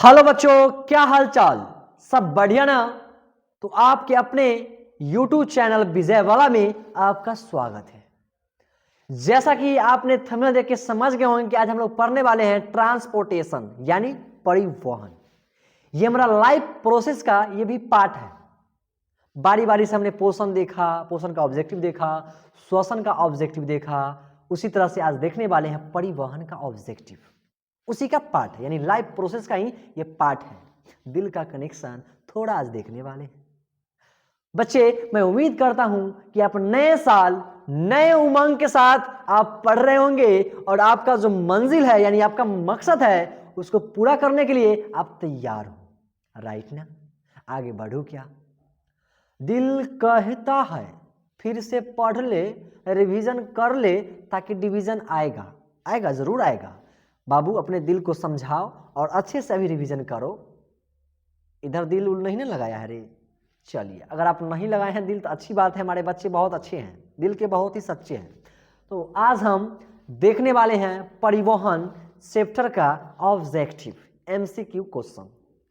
Hello बच्चों, क्या हाल चाल? सब बढ़िया ना? तो आपके अपने YouTube चैनल विजयवाला में आपका स्वागत है। जैसा कि आपने थंबनेल देख के समझ गए होंगे कि आज हम लोग पढ़ने वाले हैं ट्रांसपोर्टेशन यानी परिवहन। ये हमारा लाइफ प्रोसेस का ये भी पार्ट है। बारी बारी से हमने पोषण देखा, पोषण का ऑब्जेक्टिव देखा, श्वसन का ऑब्जेक्टिव देखा, उसी तरह से आज देखने वाले हैं परिवहन का ऑब्जेक्टिव। उसी का पार्ट है, यानी लाइफ प्रोसेस का ही ये पार्ट है। दिल का कनेक्शन थोड़ा आज देखने वाले हैं। बच्चे, मैं उम्मीद करता हूं कि आप नए साल नए उमंग के साथ आप पढ़ रहे होंगे और आपका जो मंजिल है यानी आपका मकसद है उसको पूरा करने के लिए आप तैयार हो। राइट ना? आगे बढ़ो क्या? दिल कहता है फिर से पढ़ ले, रिवीजन कर ले ताकि डिवीजन आएगा। आएगा, जरूर आएगा। बाबू, अपने दिल को समझाओ और अच्छे से अभी रिवीजन करो। इधर दिल उल नहीं ना लगाया है रे? चलिए, अगर आप नहीं लगाए हैं दिल तो अच्छी बात है, हमारे बच्चे बहुत अच्छे हैं, दिल के बहुत ही सच्चे हैं। तो आज हम देखने वाले हैं परिवहन चैप्टर का ऑब्जेक्टिव MCQ क्वेश्चन।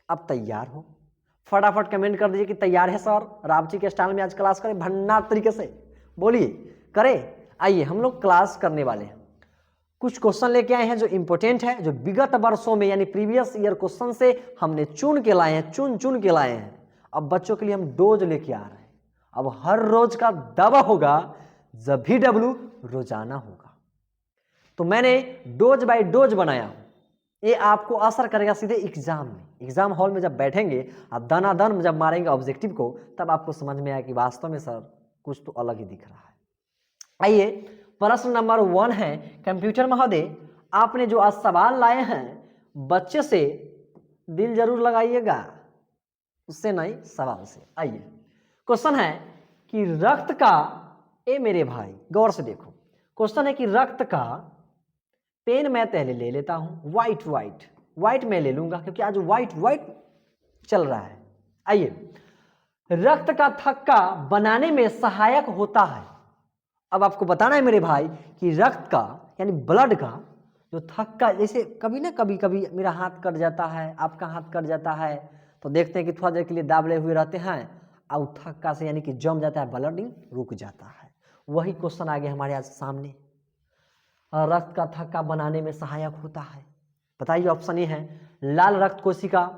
अब तैयार हो? फटाफट कमेंट कर दीजिए कि तैयार है सर। रावची के स्टाइल में आज क्लास करें भंडार तरीके से, बोलिए करें। आइए हम लोग क्लास करने वाले हैं। कुछ क्वेश्चन लेके आए हैं जो इंपॉर्टेंट है, जो विगत वर्षों में यानी प्रीवियस ईयर क्वेश्चन से हमने चुन के लाए हैं, चुन के लाए हैं। अब बच्चों के लिए हम डोज लेके आ रहे हैं। अब हर रोज का दवा होगा जब भी डब्लू रोजाना होगा। तो मैंने डोज बाय डोज बनाया हूं। ये आपको असर करेगा सीधे एग्जाम में। एग्जाम हॉल में जब बैठेंगे, आप दनादन जब मारेंगे ऑब्जेक्टिव को, तब आपको समझ में आया कि वास्तव में सर कुछ तो अलग ही दिख रहा है। आइए, प्रश्न नंबर 1 है। कंप्यूटर महोदय, आपने जो आज सवाल लाए हैं बच्चे से दिल जरूर लगाइएगा, उससे नहीं सवाल से। आइए, क्वेश्चन है कि रक्त का, ए मेरे भाई गौर से देखो, क्वेश्चन है कि रक्त का, पेन मैं पहले ले लेता हूं, व्हाइट मैं ले लूंगा क्योंकि आज व्हाइट चल रहा है। आइए, रक्त का थक्का बनाने में सहायक होता है। अब आपको बताना है मेरे भाई कि रक्त का यानी ब्लड का जो थक्का, जैसे कभी ना कभी मेरा हाथ कट जाता है, आपका हाथ कट जाता है, तो देखते हैं कि थोड़ा देर के लिए दाबले हुए रहते हैं और थक्का से यानी कि जम जाता है, ब्लडिंग रुक जाता है। वही क्वेश्चन आ गया हमारे आज सामने। रक्त का थक्का बनाने में सहायक होता है। बताइए, ऑप्शन ए है लाल रक्त कोशिका,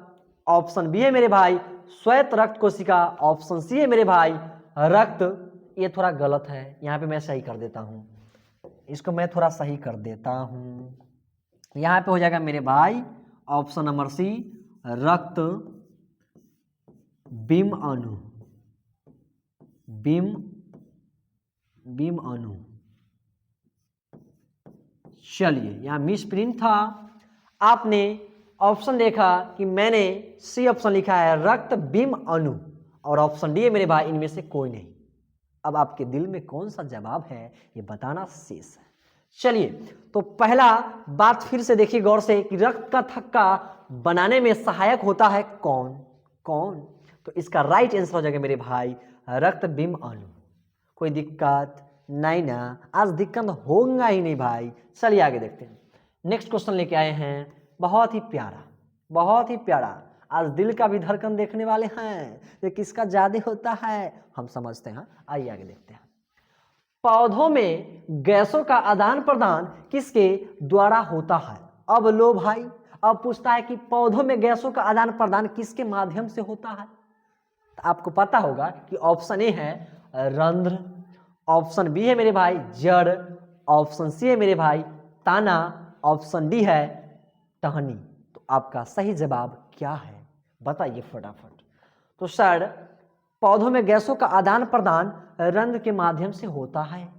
ऑप्शन बी है मेरे भाई श्वेत रक्त कोशिका, ऑप्शन सी है मेरे भाई रक्त। ये थोड़ा गलत है, यहाँ पे मैं सही कर देता हूँ, इसको मैं थोड़ा सही कर देता हूँ। यहाँ पे हो जाएगा मेरे भाई ऑप्शन नंबर सी रक्त बीम अणु, बीम अणु। चलिए, यहाँ मिस प्रिंट था, आपने ऑप्शन देखा कि मैंने सी ऑप्शन लिखा है रक्त बीम अणु, और ऑप्शन डी है मेरे भाई इनमें से कोई नहीं। अब आपके दिल में कौन सा जवाब है ये बताना शेष है। चलिए, तो पहला बात फिर से देखिए गौर से कि रक्त का थक्का बनाने में सहायक होता है कौन? तो इसका राइट आंसर हो जाएगा मेरे भाई रक्त बीम अणु। कोई दिक्कत नहीं ना? आज दिक्कत होगा ही नहीं भाई। चलिए आगे देखते हैं। नेक्स्ट क्वेश्चन लेके आए हैं, बहुत ही प्यारा। आज दिल का भी धड़कन देखने वाले हैं, ये किसका ज्यादा होता है हम समझते हैं। आइए आगे देखते हैं। पौधों में गैसों का आदान प्रदान किसके द्वारा होता है? अब लो भाई, अब पूछता है कि पौधों में गैसों का आदान प्रदान किसके माध्यम से होता है? तो आपको पता होगा कि ऑप्शन ए है रंध्र, ऑप्शन बी है मेरे भाई जड़, ऑप्शन सी है मेरे भाई ताना, ऑप्शन डी है टहनी। तो आपका सही जवाब क्या है बताइए फटाफट। तो सर, पौधों में गैसों का आदान प्रदान रंध्र के माध्यम से होता है,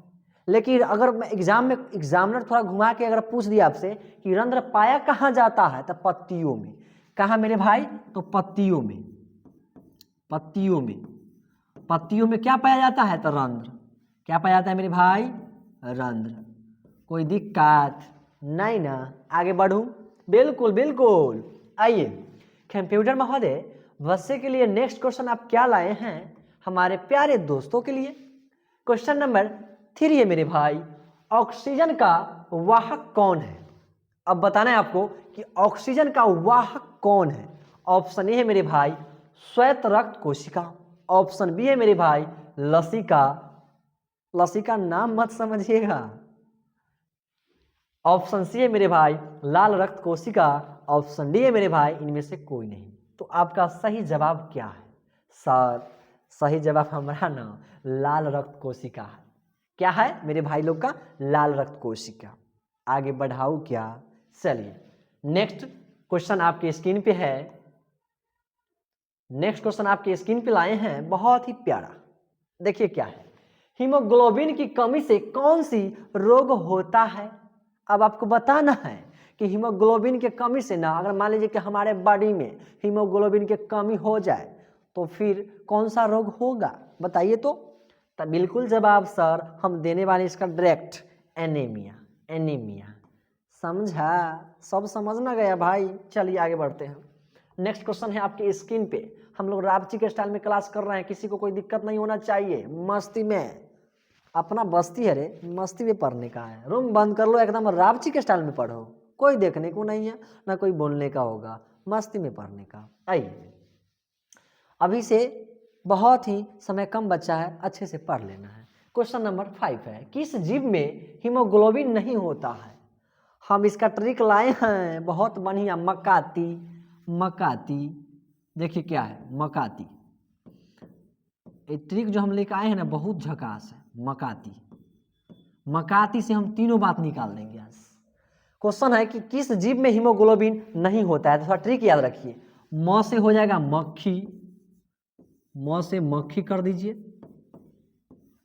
लेकिन अगर मैं एग्जामिनर थोड़ा घुमा के अगर पूछ दिया आपसे कि रंध्र पाया कहाँ जाता है, तो पत्तियों में। कहाँ मेरे भाई? तो पत्तियों में क्या पाया जाता है? तो रंध्र। क्या पाया जाता है मेरे भाई? रंध्र। कोई दिक्कत नहीं ना? आगे बढ़ूं? बिल्कुल। आइए, कंप्यूटर महोदय, बच्चे के लिए नेक्स्ट क्वेश्चन आप क्या लाए हैं हमारे प्यारे दोस्तों के लिए? क्वेश्चन नंबर 3 है मेरे भाई, ऑक्सीजन का वाहक कौन है? अब बताना है आपको कि ऑक्सीजन का वाहक कौन है। ऑप्शन ए है मेरे भाई श्वेत रक्त कोशिका, ऑप्शन बी है मेरे भाई लसिका, लसिका नाम मत समझिएगा, ऑप्शन सी है मेरे भाई लाल रक्त कोशिका, ऑप्शन डी है मेरे भाई इनमें से कोई नहीं। तो आपका सही जवाब क्या है सर? सही जवाब हमारा ना लाल रक्त कोशिका है। क्या है मेरे भाई लोग का? लाल रक्त कोशिका। आगे बढ़ाऊं क्या? चलिए नेक्स्ट क्वेश्चन आपके स्क्रीन पे है। नेक्स्ट क्वेश्चन आपके स्क्रीन पे लाए हैं, बहुत ही प्यारा। देखिए क्या है, हीमोग्लोबिन की कमी से कौन सी रोग होता है? अब आपको बताना है कि हीमोग्लोबिन के कमी से ना, अगर मान लीजिए कि हमारे बॉडी में हीमोग्लोबिन की कमी हो जाए तो फिर कौन सा रोग होगा बताइए तो बिल्कुल जवाब सर हम देने वाले इसका डायरेक्ट एनीमिया। एनीमिया समझा? सब समझना गया भाई। चलिए आगे बढ़ते हैं। नेक्स्ट क्वेश्चन है आपके स्क्रीन पे। हम लोग रांची के स्टाइल में क्लास कर रहे हैं, किसी को कोई दिक्कत नहीं होना चाहिए। मस्ती में, अपना बस्ती है रे, मस्ती में पढ़ने का है। रूम बंद कर लो, एकदम रांची के स्टाइल में पढ़ो, कोई देखने को नहीं है ना कोई बोलने का होगा, मस्ती में पढ़ने का। आइए अभी से बहुत ही समय कम बचा है, अच्छे से पढ़ लेना है। क्वेश्चन नंबर 5 है, किस जीव में हीमोग्लोबिन नहीं होता है? हम इसका ट्रिक लाए हैं बहुत बढ़िया, मकाती। मकाती देखिए क्या है, मकाती। ये ट्रिक जो हम लेकर आए हैं ना बहुत झकास है। मकाती, मकाती से हम तीनों बात निकाल देंगे आज। क्वेश्चन है कि किस जीव में हीमोग्लोबिन नहीं होता है, तो थोड़ा ट्रिक याद रखिए। म से हो जाएगा मक्खी, म से मक्खी कर दीजिए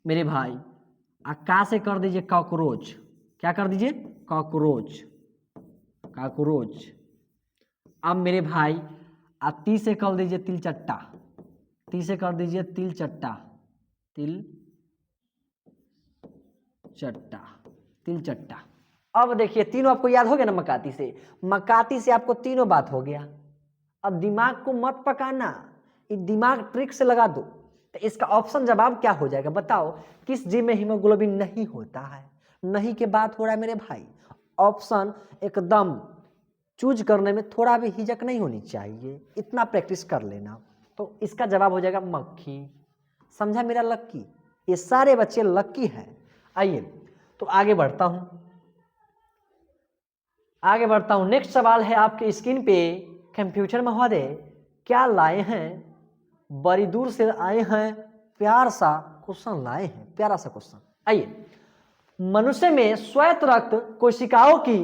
मेरे भाई, का से कर दीजिए कॉकरोच। क्या कर दीजिए? Cockroach, cockroach. अब मेरे भाई ती से कर दीजिए तिलचट्टा, ती से कर दीजिए तिलचट्टा, तिल चट्टा, तिलचट्टा। अब देखिए तीनों आपको याद हो गया ना मकाती से। मकाती से आपको तीनों बात हो गया। अब दिमाग को मत पकाना, ये दिमाग ट्रिक से लगा दो। तो इसका ऑप्शन जवाब क्या हो जाएगा बताओ? किस जीव में हीमोग्लोबिन नहीं होता है? नहीं के बात हो रहा है मेरे भाई। ऑप्शन एकदम चूज करने में थोड़ा भी हिचक नहीं होनी चाहिए, इतना प्रैक्टिस कर लेना। तो इसका जवाब हो जाएगा मक्खी। समझा मेरा लक्की? ये सारे बच्चे लक्की हैं। आइए तो आगे बढ़ता हूं, आगे बढ़ता हूं। नेक्स्ट सवाल है आपके स्क्रीन पे। कंप्यूटर महोदय क्या लाए हैं? बड़ी दूर से आए हैं, प्यार सा क्वेश्चन लाए हैं, प्यारा सा क्वेश्चन। आइए, मनुष्य में श्वेत रक्त कोशिकाओं की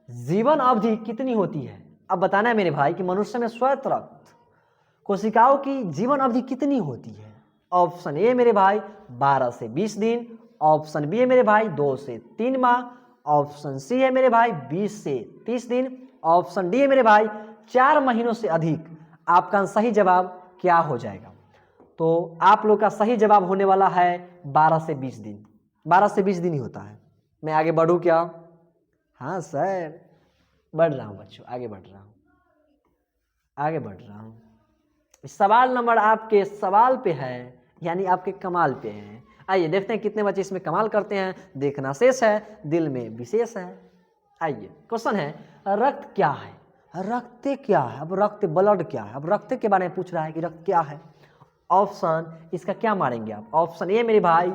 जीवन अवधि कितनी होती है? अब बताना है मेरे भाई कि मनुष्य में श्वेत रक्त कोशिकाओं की जीवन अवधि कितनी होती है? ऑप्शन ए मेरे भाई 12 से 20 दिन, ऑप्शन बी है मेरे भाई 2 से 3 माह, ऑप्शन सी है मेरे भाई 20 से 30 दिन, ऑप्शन डी है मेरे भाई 4 महीनों से अधिक। आपका सही जवाब क्या हो जाएगा? तो आप लोग का सही जवाब होने वाला है 12 से 20 दिन। 12 से 20 दिन ही होता है। मैं आगे बढ़ूं क्या? हाँ सर बढ़ रहा हूं बच्चों, आगे बढ़ रहा हूं, आगे बढ़ रहा हूं। सवाल नंबर आपके सवाल पे है, यानी आपके कमाल पे है। आइए देखते हैं कितने बच्चे इसमें कमाल करते हैं। देखना शेष है, दिल में विशेष है। आइए क्वेश्चन है, रक्त क्या है? रक्त क्या है? अब रक्त ब्लड क्या है? अब रक्त के बारे में पूछ रहा है कि रक्त क्या है। ऑप्शन इसका क्या मारेंगे आप? ऑप्शन ए मेरे भाई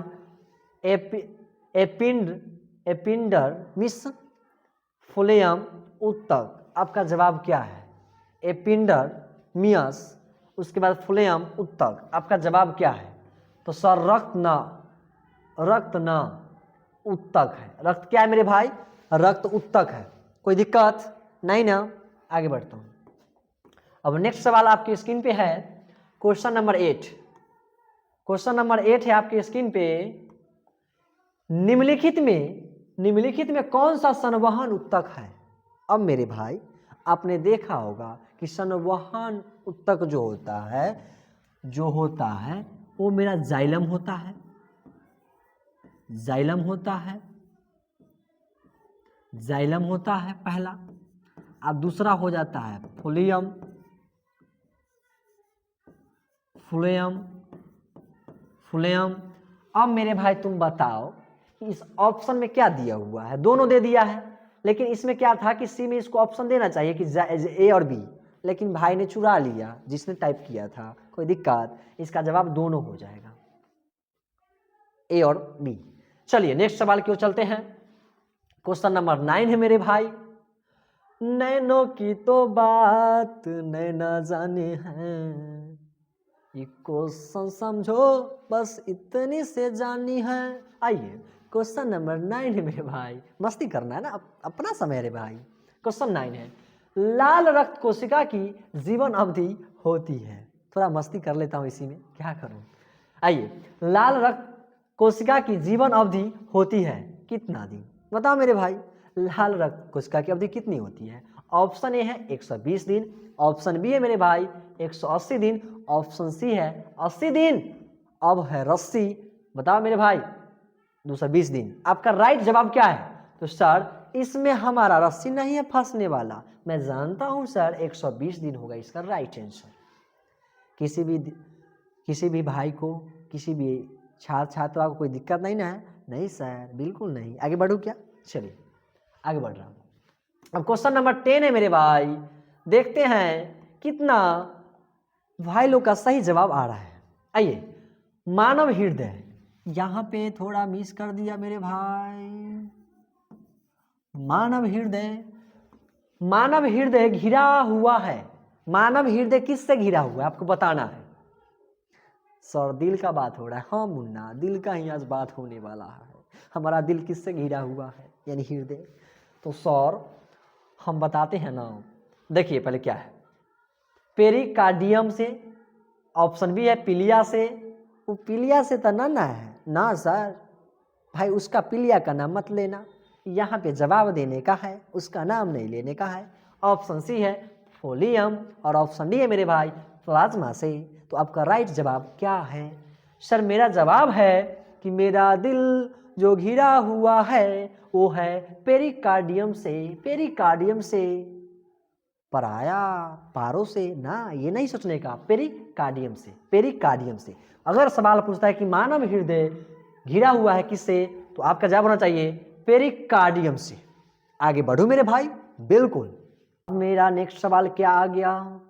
एपिंडर मिस फुलेयम उत्तक। आपका जवाब क्या है? एपिंडर मियस, उसके बाद फुलेयम उत्तक। आपका जवाब क्या है? तो सर रक्त न उत्तक है। रक्त क्या है मेरे भाई? रक्त उत्तक है। कोई दिक्कत नहीं ना? आगे बढ़ता हूं। अब नेक्स्ट सवाल आपकी स्क्रीन पे है, क्वेश्चन नंबर 8। क्वेश्चन नंबर 8 है आपकी स्क्रीन पे। निम्नलिखित में कौन सा संवहन उत्तक है? अब मेरे भाई आपने देखा होगा कि संवहन उत्तक जो होता है वो मेरा जाइलम होता है, जाइलम होता है, जाइलम होता है पहला। अब दूसरा हो जाता है फुलियम, फुलेयम, फुलेयम। अब मेरे भाई तुम बताओ कि इस ऑप्शन में क्या दिया हुआ है? दोनों दे दिया है, लेकिन इसमें क्या था कि सी में इसको ऑप्शन देना चाहिए कि ए और बी, लेकिन भाई ने चुरा लिया जिसने टाइप किया था, कोई दिक्कत, इसका जवाब दोनों हो जाएगा, ए और बी। चलिए नेक्स्ट सवाल की ओर चलते हैं। क्वेश्चन नंबर 9 है मेरे भाई, नैनों की तो बात नैना जाने हैं, ये क्वेश्चन समझो बस इतनी से जानी है। आइए क्वेश्चन नंबर 9 है मेरे भाई, मस्ती करना है ना, अपना समय है रे भाई। क्वेश्चन 9 है, लाल रक्त कोशिका की जीवन अवधि होती है, थोड़ा मस्ती कर लेता हूं इसी में, क्या करूं। आइए, लाल रक्त कोशिका की जीवन अवधि होती है कितना दिन, बताओ मेरे भाई, लाल रक्त कोशिका की अवधि कितनी होती है। ऑप्शन ए है 120 दिन, ऑप्शन बी है मेरे भाई 180 दिन, ऑप्शन सी है 80 दिन, अब है रस्सी, बताओ मेरे भाई 220 दिन। आपका राइट जवाब क्या है, तो सर इसमें हमारा रस्सी नहीं है फंसने वाला, मैं जानता हूं सर 120 दिन होगा इसका राइट आंसर। किसी भी भाई को, किसी भी छात्र छात्रा को कोई दिक्कत नहीं ना है, नहीं सर बिल्कुल नहीं। आगे बढ़ू क्या, चलिए आगे बढ़ रहा हूं। अब क्वेश्चन नंबर 10 है मेरे भाई, देखते हैं कितना भाई लोग का सही जवाब आ रहा है। आइए, मानव हृदय, यहां पे थोड़ा मिस कर दिया मेरे भाई, मानव हृदय घिरा हुआ है, मानव हृदय किससे घिरा हुआ है आपको बताना है। सर दिल का बात हो रहा है, हाँ मुन्ना दिल का ही आज बात होने वाला है, हमारा दिल किससे घिरा हुआ है यानी हृदय। तो सर हम बताते हैं ना, देखिए पहले क्या है, पेरिकार्डियम से, ऑप्शन बी है पिलिया से, वो पिलिया से तो ना है ना सर भाई, उसका पिलिया का नाम मत लेना, यहाँ पे जवाब देने का है, उसका नाम नहीं लेने का है। ऑप्शन सी है फोलियम और ऑप्शन डी है मेरे भाई प्लाज्मा से। तो आपका राइट जवाब क्या है, सर मेरा जवाब है कि मेरा दिल जो घिरा हुआ है वो है पेरिकार्डियम से, पेरिकार्डियम से, पराया पारों से ना, ये नहीं सोचने का, पेरिकार्डियम से, पेरिकार्डियम से। अगर सवाल पूछता है कि मानव हृदय घिरा हुआ है किससे, तो आपका जवाब होना चाहिए पेरिकार्डियम से। आगे बढ़ो मेरे भाई, बिल्कुल। मेरा नेक्स्ट सवाल क्या आ गया,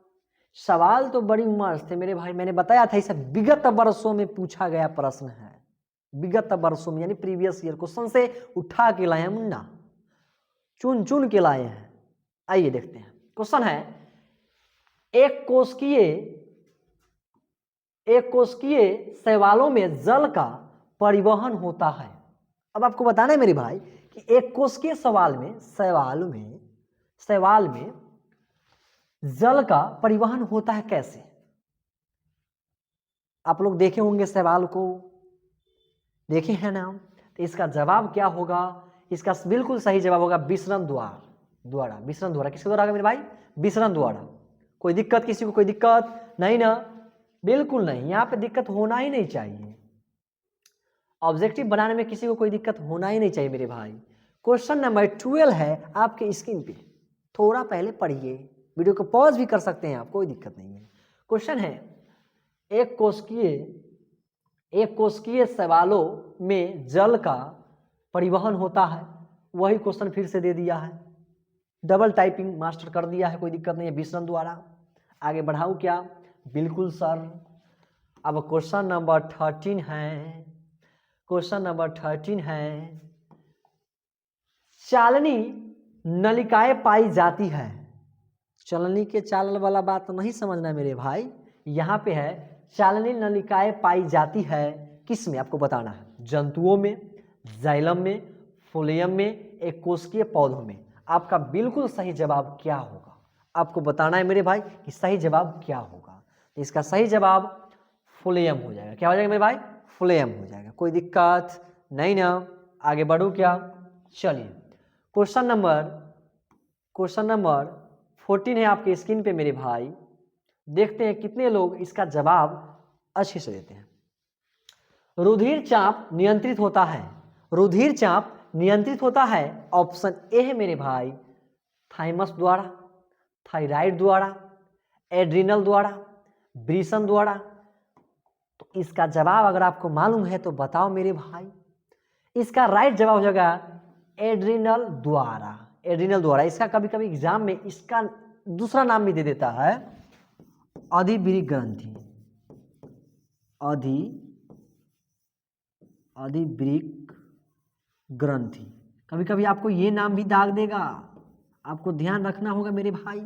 सवाल तो बड़ी मस्त है मेरे भाई, मैंने बताया था इसे विगत वर्षों में पूछा गया प्रश्न है, विगत वर्षों में यानी प्रीवियस ईयर क्वेश्चन से उठा के लाए हैं मुन्ना, चुन चुन के लाए हैं। आइए देखते हैं, क्वेश्चन है, एक कोशिकीय शैवालों में जल का परिवहन होता है। अब आपको बताना है मेरे भाई कि एक कोशिकीय शैवाल में जल का परिवहन होता है कैसे। आप लोग देखे होंगे शैवाल को, देखे हैं ना, तो इसका जवाब क्या होगा, इसका बिल्कुल सही जवाब होगा विसरण द्वारा। विसरण द्वारा किसके द्वारा मेरे भाई, विसरण द्वारा। कोई दिक्कत किसी को, कोई दिक्कत नहीं ना, बिल्कुल नहीं, यहाँ पे दिक्कत होना ही नहीं चाहिए, ऑब्जेक्टिव बनाने में किसी को कोई दिक्कत होना ही नहीं चाहिए मेरे भाई। क्वेश्चन नंबर 12 है आपके स्क्रीन पे, थोड़ा पहले पढ़िए, वीडियो को पॉज भी कर सकते हैं आप, कोई दिक्कत नहीं है। क्वेश्चन है, एक कोशिकीय शैवालों में जल का परिवहन होता है, वही क्वेश्चन फिर से दे दिया है, डबल टाइपिंग मास्टर कर दिया है, कोई दिक्कत नहीं है, विसरण द्वारा। आगे बढ़ाऊं क्या, बिल्कुल सर। अब क्वेश्चन नंबर 13 है, क्वेश्चन नंबर 13 है, चालनी नलिकाएं पाई जाती है, चलनी के चालल वाला बात तो नहीं समझना मेरे भाई, यहाँ पे है चालनी नलिकाएं पाई जाती है किस में आपको बताना है, जंतुओं में, जाइलम में, फोलियम में, एक कोशिकीय पौधों में। आपका बिल्कुल सही जवाब क्या होगा आपको बताना है मेरे भाई कि सही जवाब क्या होगा। तो इसका सही जवाब फोलियम हो जाएगा, क्या हो जाएगा मेरे भाई, फोलियम हो जाएगा, कोई दिक्कत नहीं ना। आगे बढ़ू क्या, चलिए क्वेश्चन नंबर 14 है आपके स्क्रीन पे मेरे भाई, देखते हैं कितने लोग इसका जवाब अच्छे से देते हैं। रुधिर चाप नियंत्रित होता है, रुधिर चाप नियंत्रित होता है, ऑप्शन ए है मेरे भाई थाइमस द्वारा, थायराइड द्वारा, एड्रिनल द्वारा, ब्रिसन द्वारा। तो इसका जवाब अगर आपको मालूम है तो बताओ मेरे भाई, इसका राइट जवाब हो जाएगा एड्रिनल द्वारा, एड्रिनल द्वारा, इसका कभी कभी एग्जाम में इसका दूसरा नाम भी दे देता है अधिवृक्क ग्रंथि, अधिवृक्क ग्रंथि, कभी कभी आपको ये नाम भी दाग देगा। आपको ध्यान रखना होगा मेरे भाई,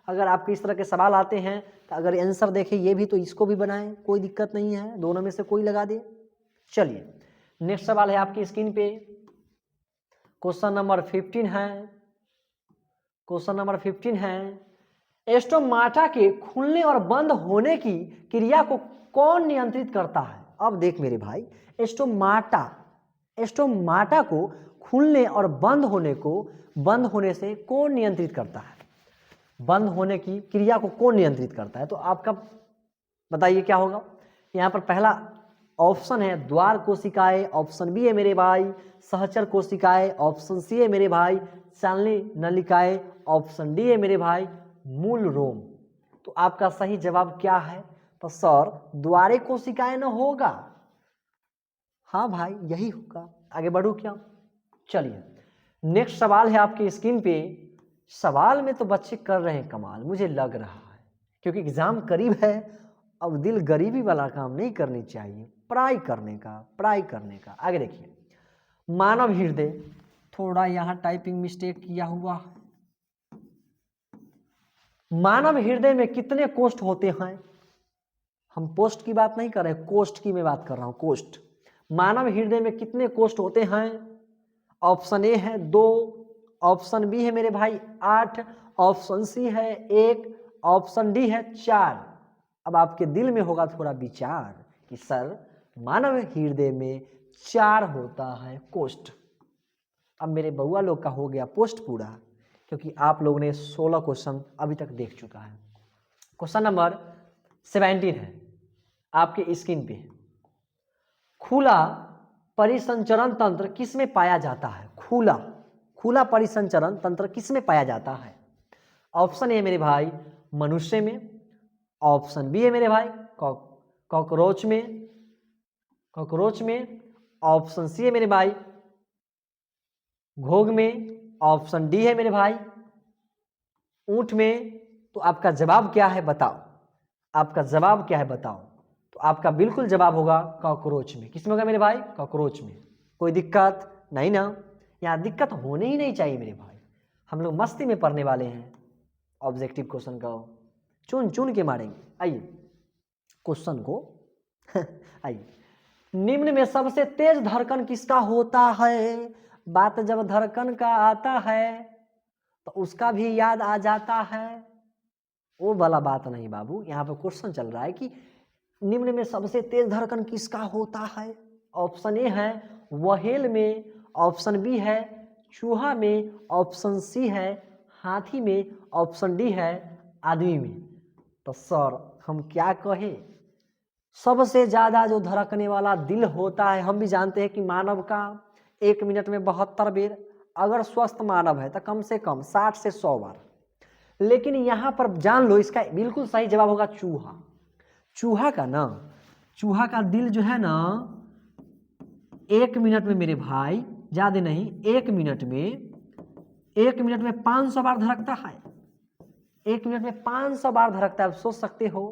अगर आपके इस तरह के सवाल आते हैं तो अगर आंसर देखें ये भी तो इसको भी बनाएं, कोई दिक्कत नहीं है, दोनों में से कोई लगा दे। चलिए नेक्स्ट सवाल है आपकी स्क्रीन पे, क्वेश्चन नंबर 15 है। क्वेश्चन नंबर 15 है, स्टोमाटा के खुलने और बंद होने की क्रिया को कौन नियंत्रित करता है? अब देख मेरे भाई, स्टोमाटा को खुलने और बंद होने से कौन नियंत्रित करता है? बंद होने की क्रिया को कौन नियंत्रित करता है? तो आपका बताइए क्या होगा। यहाँ पर पहला ऑप्शन है द्वार कोशिकाएं, ऑप्शन बी है मेरे भाई सहचर कोशिकाएं, ऑप्शन सी है मेरे भाई चालनी नलिकाएं, ऑप्शन डी है मेरे भाई मूल रोम। तो आपका सही जवाब क्या है? तो सर द्वारे कोशिकाएं न होगा। हाँ भाई यही होगा। आगे बढ़ू क्या? चलिए नेक्स्ट सवाल है आपकी स्क्रीन पे। सवाल में तो बच्चे कर रहे हैं कमाल, मुझे लग रहा है, क्योंकि एग्जाम करीब है। अब दिल गरीबी वाला काम नहीं करनी चाहिए, पढ़ाई करने का। आगे देखिए, मानव हृदय, थोड़ा यहाँ टाइपिंग मिस्टेक किया हुआ है। मानव हृदय में कितने कोष्ठ होते हैं? हम पोस्ट की बात नहीं कर रहे, कोष्ठ की मैं बात कर रहा हूं, कोष्ठ। मानव हृदय में कितने कोष्ठ होते हैं? ऑप्शन ए है 2, ऑप्शन बी है मेरे भाई 8, ऑप्शन सी है 1, ऑप्शन डी है 4। अब आपके दिल में होगा थोड़ा विचार कि सर मानव हृदय में 4 होता है कोष्ठ। अब मेरे बउआ लोग का हो गया पोस्ट पूरा, क्योंकि आप लोगों ने 16 क्वेश्चन अभी तक देख चुका है। क्वेश्चन नंबर 17 है आपके स्क्रीन पे। खुला परिसंचरण तंत्र किसमें पाया जाता है? खुला परिसंचरण तंत्र किसमें पाया जाता है? ऑप्शन ए मेरे भाई मनुष्य में, ऑप्शन बी है मेरे भाई कॉकरोच में, ऑप्शन सी है मेरे भाई घोग में, ऑप्शन डी है मेरे भाई ऊंट में। तो आपका जवाब क्या है बताओ? आपका जवाब क्या है बताओ? तो आपका बिल्कुल जवाब होगा कॉकरोच में। किसमें होगा मेरे भाई? कॉकरोच में। कोई दिक्कत नहीं ना? यहाँ दिक्कत होनी ही नहीं चाहिए मेरे भाई, हम लोग मस्ती में पढ़ने वाले हैं। ऑब्जेक्टिव क्वेश्चन का चुन चुन के मारेंगे। आइए क्वेश्चन को आइए, निम्न में सबसे तेज धड़कन किसका होता है? बात जब धड़कन का आता है तो उसका भी याद आ जाता है, वो वाला बात नहीं बाबू। यहाँ पे क्वेश्चन चल रहा है कि निम्न में सबसे तेज धड़कन किसका होता है? ऑप्शन ए है व्हेल में, ऑप्शन बी है चूहा में, ऑप्शन सी है हाथी में, ऑप्शन डी है आदमी में। तो सर हम क्या कहे, सबसे ज्यादा जो धड़कने वाला दिल होता है, हम भी जानते हैं कि मानव का 1 मिनट में 72 बेर, अगर स्वस्थ मानव है तो कम से कम 60 से 100 बार। लेकिन यहाँ पर जान लो इसका बिल्कुल सही जवाब होगा चूहा। चूहा का दिल जो है ना 1 मिनट में मेरे भाई, ज्यादा नहीं, 1 मिनट में 500 बार धड़कता है। 1 मिनट में 500 बार धड़कता है। आप सोच सकते हो,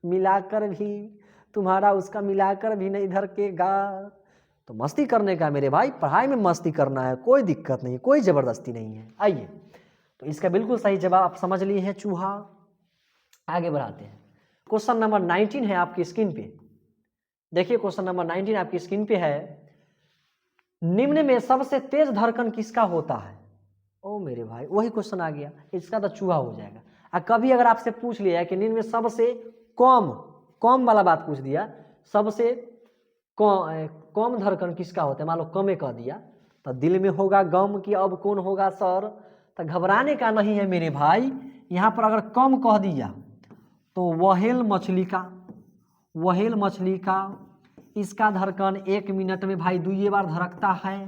मिलाकर भी तुम्हारा उसका मिलाकर भी नहीं धड़केगा। तो मस्ती करने का मेरे भाई, पढ़ाई में मस्ती करना है, कोई दिक्कत नहीं, कोई जबरदस्ती नहीं है। आइए, तो इसका बिल्कुल सही जवाब आप समझ लिए हैं चूहा। आगे बढ़ाते हैं, क्वेश्चन नंबर 19 है आपकी स्क्रीन पे। देखिए क्वेश्चन नंबर 19 आपकी स्क्रीन पे है, निम्न में सबसे तेज धड़कन किसका होता है? ओ मेरे भाई वही क्वेश्चन आ गया, इसका तो चूहा हो जाएगा। कभी अगर आपसे पूछ लिया कि निम्न में सबसे कम वाला बात पूछ दिया, सबसे कम धड़कन किसका होता है, मान लो कमे कह दिया, तो दिल में होगा गम कि अब कौन होगा सर। तो घबराने का नहीं है मेरे भाई, यहाँ पर अगर कम कह दिया तो व्हेल मछली का इसका धड़कन 1 मिनट में भाई 2 बार धड़कता है।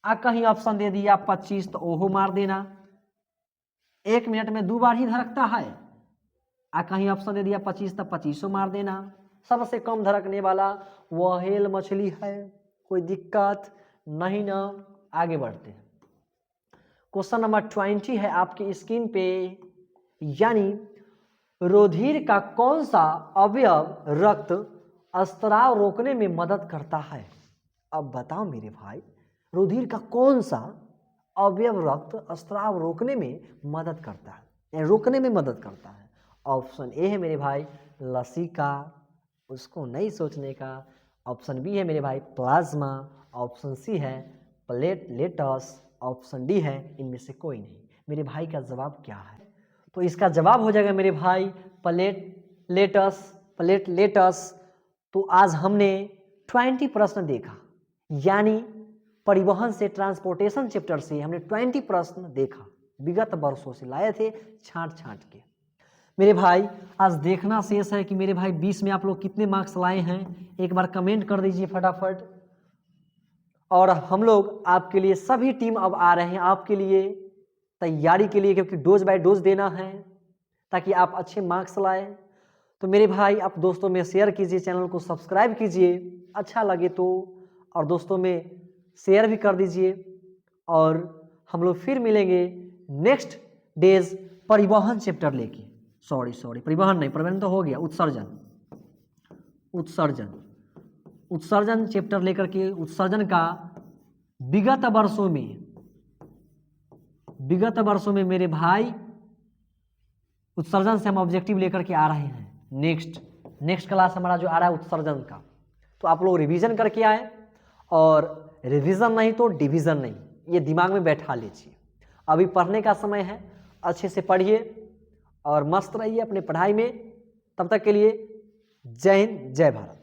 कहीं ऑप्शन दे दिया 25 तो ओहो मार देना, 1 मिनट में 2 बार ही धड़कता है। कहीं ऑप्शन दे दिया 25 तो 25 मार देना। सबसे कम धड़कने वाला व्हेल मछली है, कोई दिक्कत नहीं ना। आगे बढ़ते हैं, क्वेश्चन नंबर 20 है आपकी स्क्रीन पे, यानी रुधिर का कौन सा अवयव रक्त स्त्राव रोकने में मदद करता है? अब बताओ मेरे भाई, रुधिर का कौन सा अवयव रक्त स्त्राव रोकने में मदद करता है, यानी रोकने में मदद करता है? ऑप्शन ए है मेरे भाई लसिका, उसको नहीं सोचने का। ऑप्शन बी है मेरे भाई प्लाज्मा। ऑप्शन सी है प्लेटलेटस। ऑप्शन डी है इनमें से कोई नहीं। मेरे भाई का जवाब क्या है? तो इसका जवाब हो जाएगा मेरे भाई प्लेटलेटस। तो आज हमने 20 प्रश्न देखा, यानी परिवहन से ट्रांसपोर्टेशन चैप्टर से हमने 20 प्रश्न देखा, विगत वर्षों से लाए थे छांट के। मेरे भाई आज देखना शेष है कि मेरे भाई 20 में आप लोग कितने मार्क्स लाए हैं, एक बार कमेंट कर दीजिए फटाफट। और हम लोग आपके लिए सभी टीम अब आ रहे हैं आपके लिए तैयारी के लिए, क्योंकि डोज बाय डोज देना है ताकि आप अच्छे मार्क्स लाए। तो मेरे भाई आप दोस्तों में शेयर कीजिए, चैनल को सब्सक्राइब कीजिए, अच्छा लगे तो, और दोस्तों में शेयर भी कर दीजिए। और हम लोग फिर मिलेंगे नेक्स्ट डेज परिवहन चैप्टर लेके। सॉरी परिवहन नहीं, परिवहन तो हो गया, उत्सर्जन चैप्टर लेकर के उत्सर्जन का विगत वर्षों में मेरे भाई उत्सर्जन से हम ऑब्जेक्टिव लेकर के आ रहे हैं। नेक्स्ट क्लास हमारा जो आ रहा है उत्सर्जन का, तो आप लोग रिवीजन करके आए, और रिवीजन नहीं तो डिवीजन नहीं, ये दिमाग में बैठा लीजिए। अभी पढ़ने का समय है, अच्छे से पढ़िए और मस्त रहिए अपने पढ़ाई में। तब तक के लिए जय हिंद, जय भारत।